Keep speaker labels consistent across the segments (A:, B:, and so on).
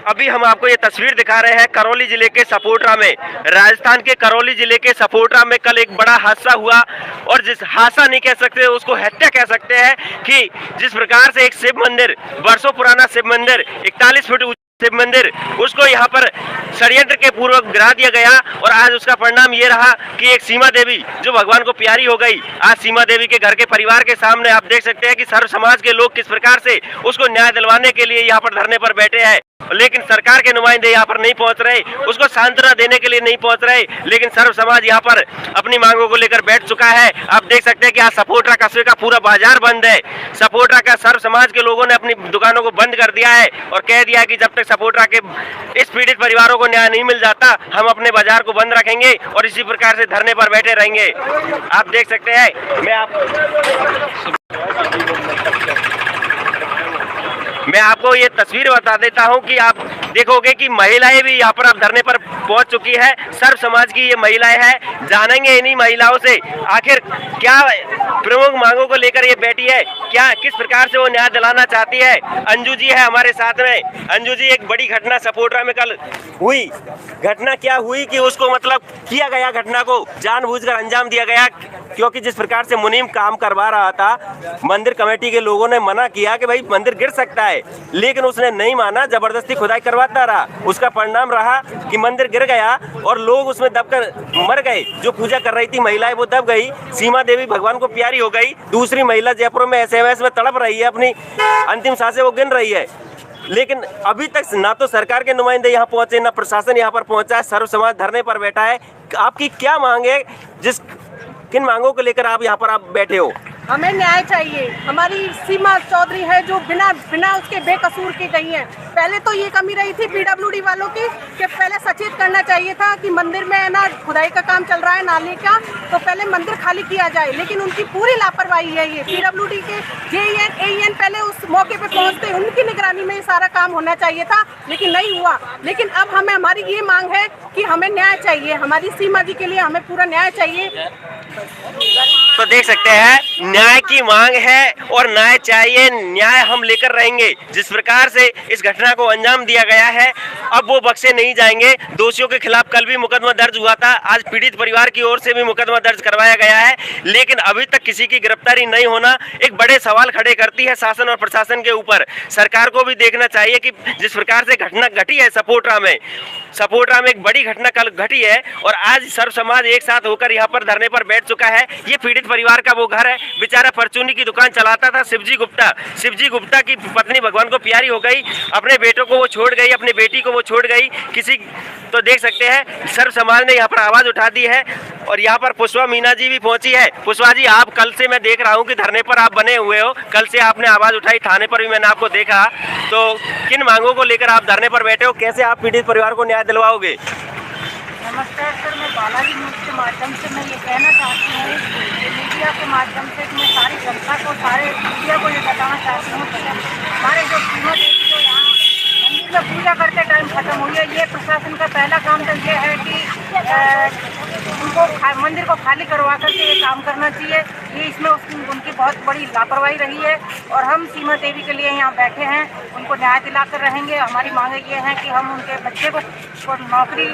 A: अभी हम आपको ये तस्वीर दिखा रहे हैं करौली जिले के सपोटरा में। राजस्थान के करौली जिले के सपोटरा में कल एक बड़ा हादसा हुआ और जिस हादसा नहीं कह सकते उसको हत्या कह सकते हैं कि जिस प्रकार से एक शिव मंदिर, वर्षों पुराना शिव मंदिर, 41 फुट शिव मंदिर, उसको यहाँ पर षड्यंत्र के पूर्वक गिरा दिया गया और आज उसका परिणाम ये रहा कि एक सीमा देवी जो भगवान को प्यारी हो गई, आज सीमा देवी के घर के परिवार के सामने आप देख सकते हैं कि सर्व समाज के लोग किस प्रकार से उसको न्याय दिलवाने के लिए यहाँ पर धरने पर बैठे हैं। लेकिन सरकार के नुमाइंदे यहाँ पर नहीं पहुँच रहे, उसको सांत्वना देने के लिए नहीं पहुँच रहे, लेकिन सर्व समाज यहाँ पर अपनी मांगों को लेकर बैठ चुका है। आप देख सकते हैं कि आज सपोटरा कस्बे का पूरा बाजार बंद है। सपोटरा का सर्व समाज के लोगों ने अपनी दुकानों को बंद कर दिया है और कह दिया है कि जब तक सपोटरा के इस पीड़ित परिवारों को न्याय नहीं मिल जाता हम अपने बाजार को बंद रखेंगे और इसी प्रकार से धरने पर बैठे रहेंगे। आप देख सकते हैं, मैं आपको ये तस्वीर बता देता हूं कि आप देखोगे कि महिलाएं भी यहाँ पर अब धरने पर पहुंच चुकी है। सर्व समाज की ये महिलाएं हैं। जानेंगे इन्हीं महिलाओं से आखिर क्या प्रमुख मांगों को लेकर ये बैठी है, क्या किस प्रकार से वो न्याय दिलाना चाहती है। अंजू जी है हमारे साथ में। अंजू जी, एक बड़ी घटना सपोटरा में कल हुई। घटना क्या हुई कि उसको मतलब किया गया, घटना को जानबूझकर अंजाम दिया गया, क्योंकि जिस प्रकार से मुनीम काम करवा रहा था, मंदिर कमेटी के लोगों ने मना किया कि भाई मंदिर गिर सकता है, लेकिन उसने नहीं माना, जबरदस्ती खुदाई करवाता रहा। उसका परिणाम रहा कि मंदिर गिर गया और लोग उसमें दबकर मर गए। जो पूजा कर रही थी महिलाएं वो दब गई। सीमा देवी भगवान को प्यारी हो गई। दूसरी महिला जयपुर में एसएमएस में तड़प रही है, अपनी अंतिम सांसें वो गिन रही है। लेकिन अभी तक ना तो सरकार के नुमाइंदे यहाँ पहुंचे, ना प्रशासन यहाँ पर पहुंचा है। सर्व समाज धरने पर बैठा है। आपकी क्या मांग है, किन मांगों को लेकर आप यहाँ पर आप बैठे हो?
B: हमें न्याय चाहिए। हमारी सीमा चौधरी है जो बिना उसके बेकसूर की गई है। पहले तो ये कमी रही थी पीडब्ल्यूडी वालों की कि पहले सचेत करना चाहिए था कि मंदिर में ना खुदाई का काम चल रहा है नाले का, तो पहले मंदिर खाली किया जाए। लेकिन उनकी पूरी लापरवाही है। ये पीडब्ल्यूडी के जेईएन पहले उस मौके पे पहुंचते, उनकी निगरानी में ये सारा काम होना चाहिए था, लेकिन नहीं हुआ। लेकिन अब हमारी ये मांग है कि हमें न्याय चाहिए। हमारी सीमा जी के लिए हमें पूरा न्याय चाहिए।
A: तो देख सकते हैं, न्याय की मांग है और न्याय चाहिए। न्याय हम लेकर रहेंगे। जिस प्रकार से इस घटना को अंजाम दिया गया है, अब वो बख्शे नहीं जाएंगे। दोषियों के खिलाफ कल भी मुकदमा दर्ज हुआ था, आज पीड़ित परिवार की ओर से भी मुकदमा दर्ज करवाया गया है, लेकिन अभी तक किसी की गिरफ्तारी नहीं होना एक बड़े सवाल खड़े करती है शासन और प्रशासन के ऊपर। सरकार को भी देखना चाहिए कि जिस प्रकार से घटना घटी है सपोटरा में एक बड़ी घटना कल घटी है और आज सर्व समाज एक साथ होकर यहाँ पर धरने पर बैठ चुका है। ये पीड़ित परिवार का वो घर है। बेचारा परचूनी की दुकान चलाता था शिवजी गुप्ता की पत्नी भगवान को प्यारी हो गई, अपने बेटों को वो छोड़ गई, अपनी बेटी को वो छोड़ गई। तो देख सकते हैं सर्व समाज ने यहाँ पर आवाज उठा दी है और यहाँ पर पुष्पा मीना जी भी पहुंची है। पुष्पा जी, आप कल से मैं देख रहा हूँ कि धरने पर आप बने हुए हो, कल से आपने आवाज उठाई, थाने पर भी मैंने आपको देखा। तो किन मांगों को लेकर आप धरने पर बैठे हो, कैसे आप पीड़ित परिवार को न्याय दिलवाओगे?
B: नमस्कार सर, मैं बालाजी न्यूज़ के माध्यम से मैं ये कहना चाहती हूँ, मीडिया के माध्यम से मैं सारी जनता को, सारे मीडिया को ये बताना चाहती हूँ कि हमारे जो सीमा देवी जो यहाँ मंदिर में पूजा करते टाइम खत्म हुई है, ये प्रशासन का पहला काम तो ये है कि उनको मंदिर को खाली करवा करके ये काम करना चाहिए। ये इसमें उनकी बहुत बड़ी लापरवाही रही है और हम सीमा देवी के लिए यहाँ बैठे हैं, उनको न्याय दिलाकर रहेंगे। हमारी मांगे ये हैं कि हम उनके बच्चे को नौकरी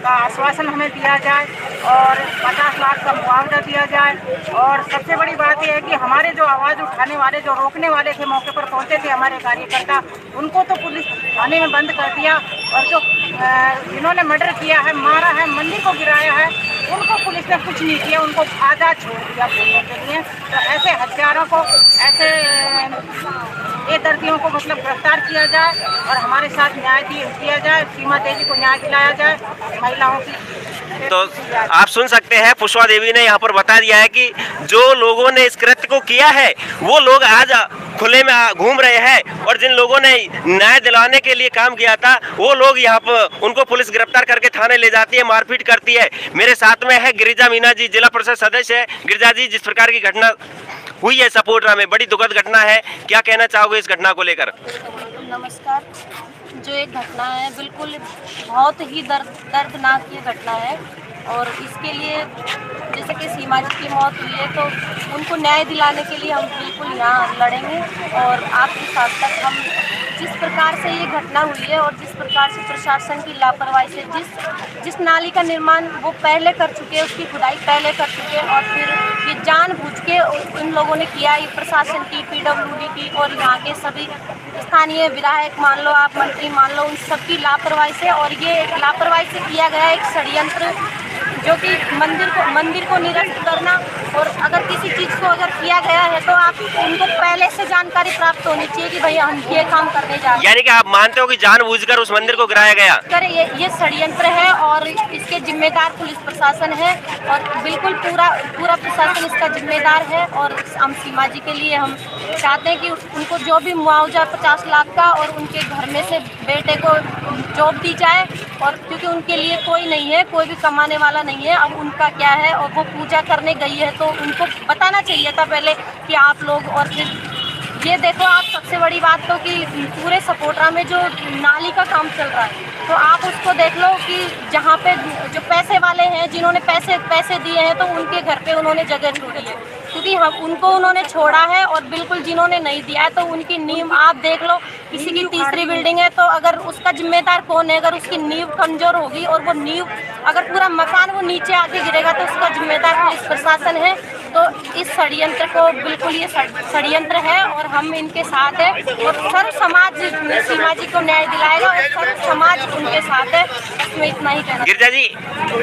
B: का आश्वासन हमें दिया जाए और 50 लाख का मुआवजा दिया जाए। और सबसे बड़ी बात यह है कि हमारे जो आवाज़ उठाने वाले, जो रोकने वाले थे, मौके पर पहुँचे थे हमारे कार्यकर्ता, उनको तो पुलिस थाने में बंद कर दिया और जो जिन्होंने मर्डर किया है, मारा है, मंदिर को गिराया है, उनको पुलिस ने कुछ नहीं किया, उनको आज़ाद छोड़ दिया बोलने के लिए। तो ऐसे हत्यारों को, ऐसे बेदर्दियों को मतलब गिरफ्तार किया जाए और हमारे साथ न्याय दिया जाए, सीमा देवी को न्याय दिलाया जाए। महिलाओं की
A: तो आप सुन सकते हैं, पुष्पा देवी ने यहाँ पर बता दिया है कि जो लोगों ने इस कृत्य को किया है वो लोग आज खुले में घूम रहे हैं और जिन लोगों ने न्याय दिलाने के लिए काम किया था वो लोग यहाँ पर, उनको पुलिस गिरफ्तार करके थाने ले जाती है, मारपीट करती है। मेरे साथ में है गिरिजा मीना जी, जिला परिषद सदस्य है। गिरिजा जी, जिस प्रकार की घटना हुई है सपोटरा में, बड़ी दुखद घटना है, क्या कहना चाहोगे इस घटना को लेकर?
C: नमस्कार। जो एक घटना है बिल्कुल बहुत ही दर्दनाक ये घटना है और इसके लिए जैसे कि सीमा जी की मौत हुई है तो उनको न्याय दिलाने के लिए हम बिल्कुल यहाँ लड़ेंगे और आपके साथ तक हम जिस प्रकार से ये घटना हुई है और जिस प्रकार से प्रशासन की लापरवाही से जिस नाली का निर्माण वो पहले कर चुके हैं, उसकी खुदाई पहले कर चुके हैं और फिर ये जानबूझ के इन लोगों ने किया, ये प्रशासन की, PWD की और यहाँ के सभी स्थानीय विधायक मान लो, आप मंत्री मान लो, उन सबकी लापरवाही से, और ये लापरवाही से किया गया एक षड्यंत्र जो कि मंदिर को निरस्त करना। और अगर किसी चीज़ को अगर किया गया है तो आप उनको पहले से जानकारी प्राप्त होनी चाहिए कि भाई हम ये काम करने जा रहे हैं।
A: यानी कि आप मानते हो कि जानबूझकर उस मंदिर को गिराया गया?
C: करे ये षड्यंत्र है और इसके जिम्मेदार पुलिस प्रशासन है और बिल्कुल पूरा प्रशासन इसका जिम्मेदार है। और हम सीमा जी के लिए हम चाहते हैं कि उनको जो भी मुआवजा 50 लाख का और उनके घर में से बेटे को जॉब दी जाए, और क्योंकि उनके लिए कोई नहीं है, कोई भी कमाने वाला नहीं है। अब उनका क्या है, और वो पूजा करने गई है तो उनको बताना चाहिए था पहले कि आप लोग। और फिर ये देखो आप, सबसे बड़ी बात तो कि पूरे सपोटरा में जो नाली का काम चल रहा है तो आप उसको देख लो कि जहाँ पे जो पैसे वाले हैं, जिन्होंने पैसे दिए हैं तो उनके घर पे उन्होंने जगह छोड़ी है, क्योंकि हम उनको उन्होंने छोड़ा है। और बिल्कुल जिन्होंने नहीं दिया है तो उनकी नींव आप देख लो, किसी की तीसरी बिल्डिंग है तो अगर उसका जिम्मेदार कौन है? अगर उसकी नींव कमजोर होगी और वो नींव अगर पूरा मकान वो नीचे आके गिरेगा तो उसका जिम्मेदार पुलिस प्रशासन है। तो इस षड्यंत्र को बिल्कुल ये षड्यंत्र है और हम इनके साथ है और सर्व समाज सीमा जी को न्याय दिलाएगा और सर्व समाज उनके साथ है। इसमें इतना ही कहना।
A: गिरिजा जी,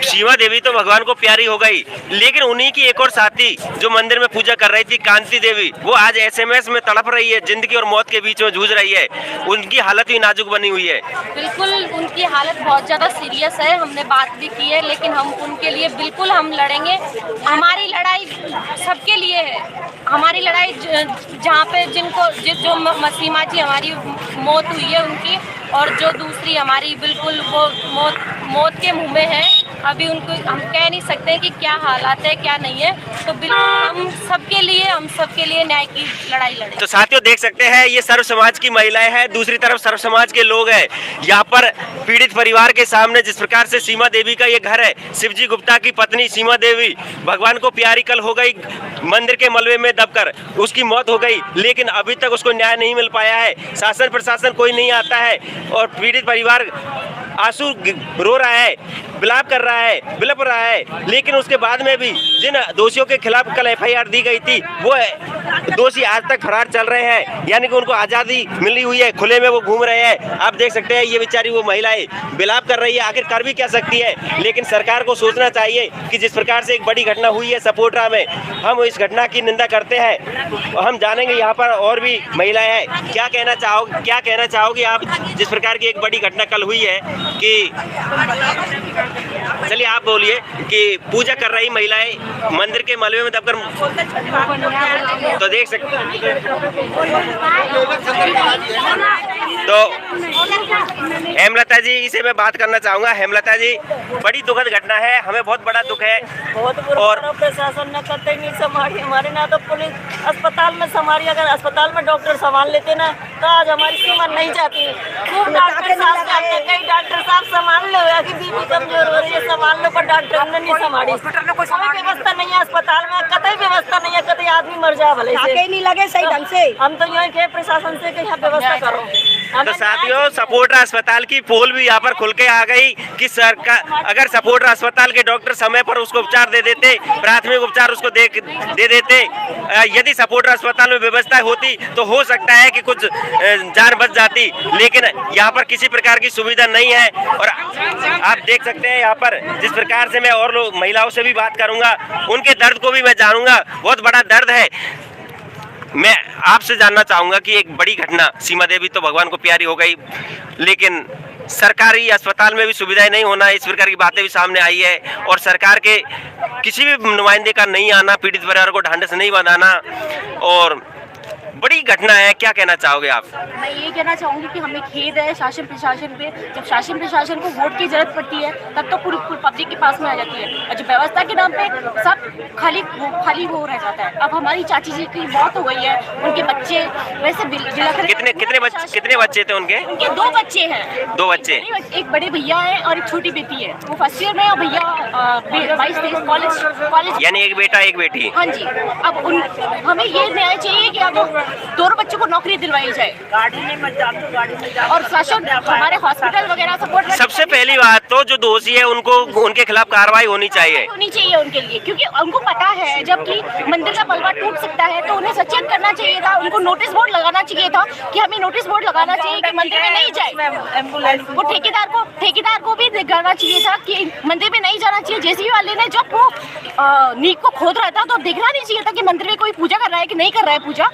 A: सीमा देवी तो भगवान को प्यारी हो गई, लेकिन उन्हीं की एक और साथी जो मंदिर में पूजा कर रही थी, कांति देवी, वो आज SMS में तड़प रही है, जिंदगी और मौत के बीच में जूझ रही है। उनकी हालत भी नाजुक बनी हुई है।
C: बिल्कुल उनकी हालत बहुत ज़्यादा सीरियस है, हमने बात भी की है, लेकिन हम उनके लिए बिल्कुल हम लड़ेंगे। हमारी लड़ाई सबके लिए है, हमारी लड़ाई जहाँ पे जो सीमा जी हमारी मौत हुई है उनकी, और जो दूसरी हमारी बिल्कुल वो मौत के मुंह में है, अभी उनको हम कह नहीं सकते कि क्या हालात है क्या नहीं है। तो बिल्कुल हम सबके लिए न्याय की लड़ाई लड़ेंगे।
A: तो साथियों देख सकते हैं, ये सर्व समाज की महिलाएं हैं, दूसरी तरफ सर्व समाज के लोग हैं। यहाँ पर पीड़ित परिवार के सामने जिस प्रकार से सीमा देवी का ये घर है, शिवजी गुप्ता की पत्नी सीमा देवी भगवान को प्यारी कल हो गई, मंदिर के मलबे में दबकर उसकी मौत हो गई, लेकिन अभी तक उसको न्याय नहीं मिल पाया है। शासन प्रशासन कोई नहीं आता है और पीड़ित परिवार आंसू रो रहा है, विलाप कर रहा है, विलप रहा है। लेकिन उसके बाद में भी जिन दोषियों के खिलाफ कल FIR दी गई थी, वो दोषी आज तक फरार चल रहे हैं, यानी कि उनको आज़ादी मिली हुई है, खुले में वो घूम रहे हैं। आप देख सकते हैं, ये बेचारी वो महिलाएं विलाप कर रही है, आखिर कर भी क्या सकती है। लेकिन सरकार को सोचना चाहिए कि जिस प्रकार से एक बड़ी घटना हुई है सपोटरा में, हम इस घटना की निंदा करते हैं। हम जानेंगे यहाँ पर और भी महिलाएं हैं, क्या कहना चाहोगे आप, जिस प्रकार की एक बड़ी घटना कल हुई है कि चलिए आप बोलिए कि पूजा कर रही महिलाएं मंदिर के मलबे में दबकर, तो देख सकते तो हेमलता जी से मैं बात करना चाहूँगा। हेमलता जी, बड़ी दुखद घटना है, हमें बहुत बड़ा दुख है।
D: और प्रशासन ने कतई नहीं संभाली हमारे, ना तो पुलिस अस्पताल में संभाली। अगर अस्पताल में डॉक्टर संभाल लेते ना तो आज हमारी सीमा नहीं जाती। खूब डॉक्टर साहब जाते, कई डॉक्टर साहब संभाल लो, कि बीपी कमजोर हो रही है संभाल लो, पर डॉक्टर ने नहीं संभाली। कोई व्यवस्था नहीं है अस्पताल में, कतई व्यवस्था नहीं है, कतई आदमी मर जाए भले से नहीं लगे सही ढंग से। हम तो यहाँ के प्रशासन से यहाँ व्यवस्था करो।
A: तो साथियों, सपोटरा अस्पताल की पोल भी यहाँ पर खुल के आ गई कि सरकार अगर सपोटरा अस्पताल के डॉक्टर समय पर उसको उपचार दे देते, प्राथमिक उपचार उसको दे देते, यदि सपोटरा अस्पताल में व्यवस्था होती तो हो सकता है कि कुछ जान बच जाती। लेकिन यहाँ पर किसी प्रकार की सुविधा नहीं है। और आप देख सकते हैं यहाँ पर जिस प्रकार से मैं और लोग महिलाओं से भी बात करूँगा, उनके दर्द को भी मैं जानूंगा, बहुत बड़ा दर्द है। मैं आपसे जानना चाहूँगा कि एक बड़ी घटना, सीमा देवी तो भगवान को प्यारी हो गई, लेकिन सरकारी अस्पताल में भी सुविधाएं नहीं होना, इस प्रकार की बातें भी सामने आई है। और सरकार के किसी भी नुमाइंदे का नहीं आना, पीड़ित परिवार को ढांढस नहीं बनाना, और बड़ी घटना है, क्या कहना चाहोगे आप?
E: मैं ये कहना चाहूँगी कि हमें खेद है शासन प्रशासन पे। जब शासन प्रशासन को वोट की जरूरत पड़ती है तब तो पूरी पब्लिक के पास में आ जाती है, और जब व्यवस्था के नाम पे सब खाली वो रह जाता है। अब हमारी चाची जी की मौत हो गई है, उनके बच्चे वैसे
A: कितने बच्चे थे उनके?
E: उनके 2 बच्चे हैं।
A: 2 बच्चे, एक
E: बड़े भैया है और एक छोटी बेटी है, वो फर्स्ट ईयर में, और भैया 22-23 कॉलेज,
A: यानी एक बेटा एक बेटी।
E: हाँ जी। अब हमें ये न्याय चाहिए कि अब दोनों बच्चों को नौकरी दिलवाई जाए।
D: गाड़ी नहीं मत जाओ, गाड़ी में जाओ।
E: और शासन हमारे हॉस्पिटल वगैरह सपोर्ट
A: सबसे पहली बात तो जो दोषी है उनको उनके खिलाफ कार्रवाई होनी चाहिए
E: उनके लिए, क्योंकि उनको पता है जबकि मंदिर का बलवा टूट सकता है तो उन्हें सचेत करना चाहिए था, उनको नोटिस बोर्ड लगाना चाहिए था कि हमें नोटिस बोर्ड लगाना चाहिए कि मंदिर में नहीं जाए।
D: एम्बुलेंस
E: वो ठेकेदार को भी दिखाना चाहिए था कि मंदिर में नहीं जाना चाहिए। जेसीबी वाले ने जब वो नींव को खोद रहा था तो देखना नहीं चाहिए था कि मंदिर में कोई पूजा कर रहा है कि नहीं कर रहा है पूजा।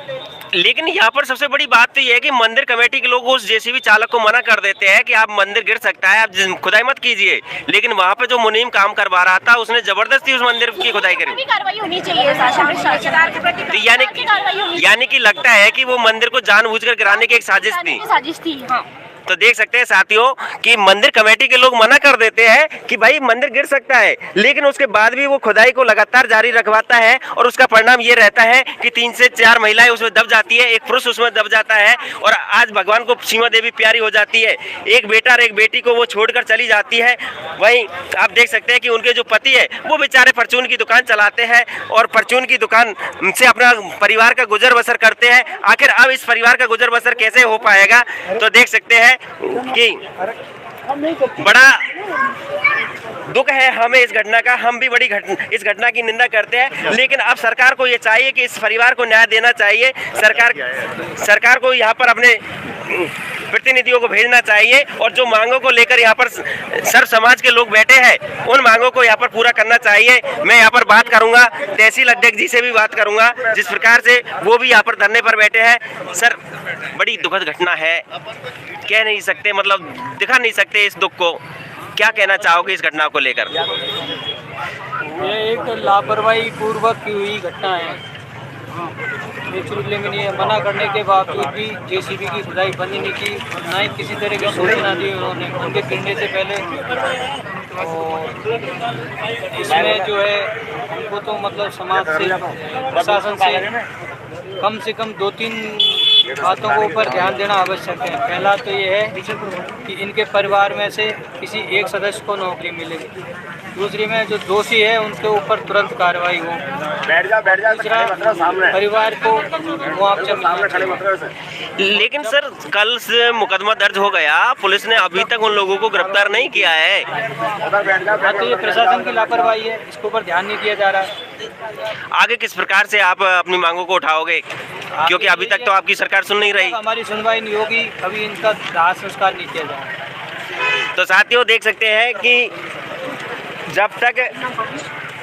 A: लेकिन यहाँ पर सबसे बड़ी बात तो ये है कि मंदिर कमेटी के लोग उस जेसीबी चालक को मना कर देते हैं कि आप मंदिर गिर सकता है, आप खुदाई मत कीजिए, लेकिन वहाँ पे जो मुनीम काम करवा रहा था उसने जबरदस्ती उस मंदिर की खुदाई करी।
E: कार्रवाई होनी चाहिए
A: तो यानी कि लगता है कि वो मंदिर को जानबूझकर गिराने की एक साजिश थी।
E: हाँ।
A: तो देख सकते हैं साथियों कि मंदिर कमेटी के लोग मना कर देते हैं कि भाई मंदिर गिर सकता है, लेकिन उसके बाद भी वो खुदाई को लगातार जारी रखवाता है और उसका परिणाम ये रहता है कि 3 से 4 महिलाएं उसमें दब जाती है, एक पुरुष उसमें दब जाता है और आज भगवान को सीमा देवी प्यारी हो जाती है। एक बेटा और एक बेटी को वो छोड़कर चली जाती है। वहीं आप देख सकते हैं कि उनके जो पति है वो बेचारे परचून की दुकान चलाते हैं और परचून की दुकान से अपना परिवार का गुजर बसर करते हैं। आखिर अब इस परिवार का गुजर बसर कैसे हो पाएगा? तो देख सकते हैं कि बड़ा दुख है हमें इस घटना का, हम भी इस घटना की निंदा करते हैं, लेकिन अब सरकार को ये चाहिए कि इस परिवार को न्याय देना चाहिए। सरकार को यहाँ पर अपने प्रतिनिधियों को भेजना चाहिए और जो मांगों को लेकर यहाँ पर सर्व समाज के लोग बैठे हैं उन मांगों को यहाँ पर पूरा करना चाहिए। मैं यहाँ पर बात करूंगा, तहसील अध्यक्ष जी से भी बात करूंगा, जिस प्रकार से वो भी यहाँ पर धरने पर बैठे हैं। सर, बड़ी दुखद घटना है, कह नहीं सकते, मतलब दिखा नहीं सकते इस दुख को, क्या कहना चाहोगे इस घटना को लेकर?
F: ये एक लापरवाही पूर्वक की हुई घटना है। लेकिन ये मना करने के बावजूद भी जेसीबी की खुदाई बंद नहीं की, ना ही किसी तरह की सूचना दी उन्होंने उनके गिरने से पहले। और इसमें जो है हमको तो मतलब समाज से, प्रशासन से कम 2-3 बातों को ऊपर ध्यान देना आवश्यक है। पहला तो ये है कि इनके परिवार में से किसी एक सदस्य को नौकरी मिलेगी। दूसरी में जो दोषी है उनके ऊपर तुरंत कार्रवाई हो। दूसरा, परिवार को मुआवजा मिलना चाहिए।
A: लेकिन सर, कल से मुकदमा दर्ज हो गया, पुलिस ने अभी तक उन लोगों को गिरफ्तार नहीं किया है।
F: तो ये प्रशासन की लापरवाही है, इसके ऊपर ध्यान नहीं दिया जा रहा है।
A: आगे किस प्रकार से आप अपनी मांगों को उठाओगे, क्योंकि अभी तक तो आपकी सरकार सुन नहीं रही?
F: हमारी सुनवाई नहीं होगी, अभी इनका दाह संस्कार नहीं किया जाएगा।
A: तो साथियों, देख सकते हैं कि जब तक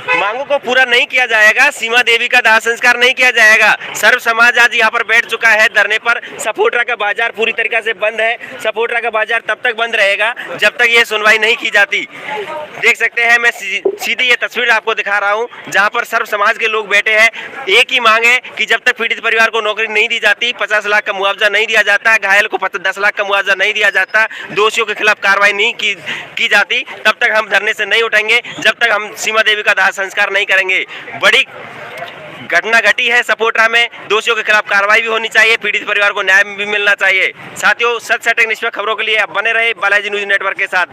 A: मांगों को पूरा नहीं किया जाएगा, सीमा देवी का दाह संस्कार नहीं किया जाएगा। सर्व समाज आज यहाँ पर बैठ चुका है धरने पर। सपोट्रा का बाजार पूरी तरीके से बंद है। सपोट्रा का बाजार तब तक बंद रहेगा जब तक ये सुनवाई नहीं की जाती। देख सकते हैं, मैं सीधी ये तस्वीर आपको दिखा रहा हूँ जहाँ पर सर्व समाज के लोग बैठे हैं। एक ही मांग है कि जब तक पीड़ित परिवार को नौकरी नहीं दी जाती, 50 लाख का मुआवजा नहीं दिया जाता, घायल को 10 लाख का मुआवजा नहीं दिया जाता, दोषियों के खिलाफ कार्रवाई नहीं की जाती, तब तक हम धरने से नहीं उठेंगे, जब तक हम सीमा देवी का दाह संस्कार नहीं करेंगे। बड़ी घटना घटी है सपोट्रा में, दोषियों के खिलाफ कार्रवाई भी होनी चाहिए, पीड़ित परिवार को न्याय भी मिलना चाहिए। साथियों, सच सटीक निष्पक्ष खबरों के लिए आप बने रहे बालाजी न्यूज नेटवर्क के साथ।